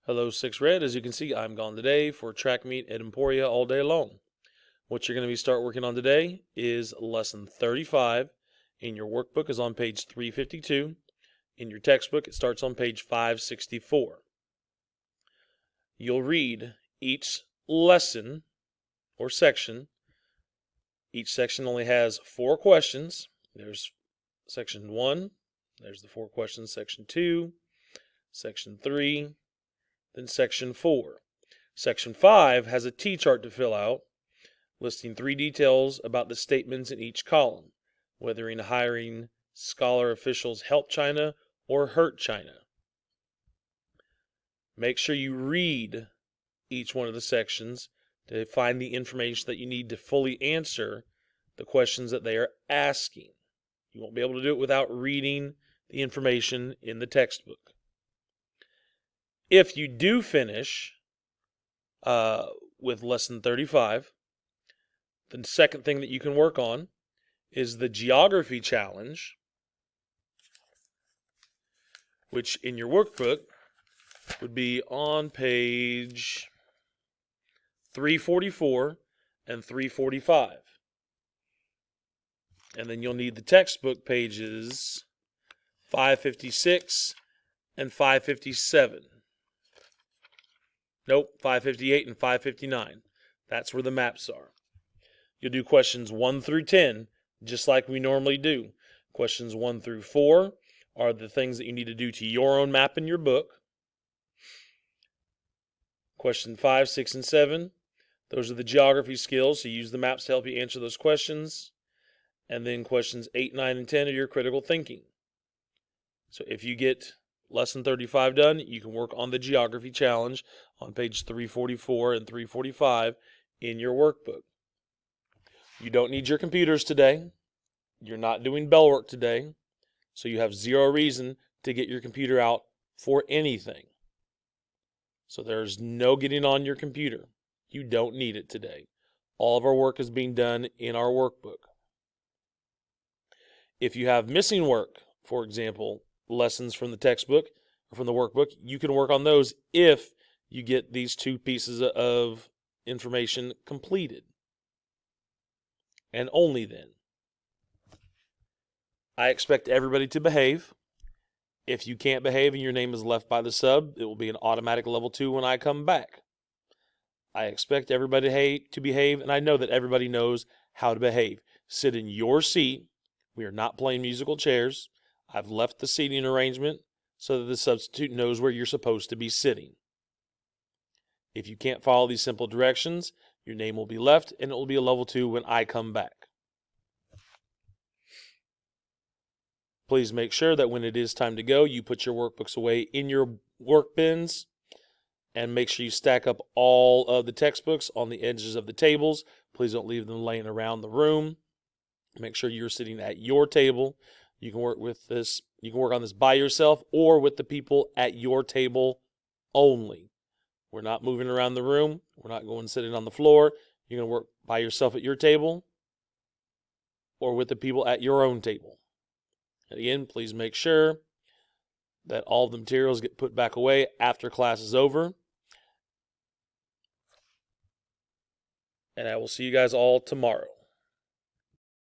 Hello, 6 Red. As you can see, I'm gone today for track meet at Emporia all day long. What you're going to start working on today is lesson 35. In your workbook is on page 352. In your textbook, it starts on page 564. You'll read each lesson or section. Each section only has 4 questions. There's section 1. There's the 4 questions. Section 2. Section 3. Then section 4. Section 5 has a T-chart to fill out, listing 3 details about the statements in each column, whether in hiring scholar officials help China or hurt China. Make sure you read each one of the sections to find the information that you need to fully answer the questions that they are asking. You won't be able to do it without reading the information in the textbook. If you do finish with lesson 35, the second thing that you can work on is the geography challenge, which in your workbook would be on page 344 and 345. And then you'll need the textbook pages 556 and 557. Nope, 558 and 559. That's where the maps are. You'll do questions 1 through 10, just like we normally do. Questions 1 through 4 are the things that you need to do to your own map in your book. Question 5, 6, and 7, those are the geography skills, so use the maps to help you answer those questions. And then questions 8, 9, and 10 are your critical thinking. So if you get lesson 35 done, you can work on the geography challenge on page 344 and 345 in your workbook. You don't need your computers today. You're not doing bell work today, so you have 0 reason to get your computer out for anything. So there's no getting on your computer. You don't need it today. All of our work is being done in our workbook. If you have missing work, for example, lessons from the textbook or from the workbook, you can work on those if you get these 2 pieces of information completed. And only then. I expect everybody to behave. If you can't behave and your name is left by the sub, it will be an automatic level 2 when I come back. I expect everybody to behave, and I know that everybody knows how to behave. Sit in your seat. We are not playing musical chairs. I've left the seating arrangement so that the substitute knows where you're supposed to be sitting. If you can't follow these simple directions, your name will be left and it will be a level 2 when I come back. Please make sure that when it is time to go, you put your workbooks away in your work bins, and make sure you stack up all of the textbooks on the edges of the tables. Please don't leave them laying around the room. Make sure you're sitting at your table. You can work with this. You can work on this by yourself or with the people at your table only. We're not moving around the room. We're not going sitting on the floor. You're going to work by yourself at your table or with the people at your own table. And again, please make sure that all of the materials get put back away after class is over. And I will see you guys all tomorrow.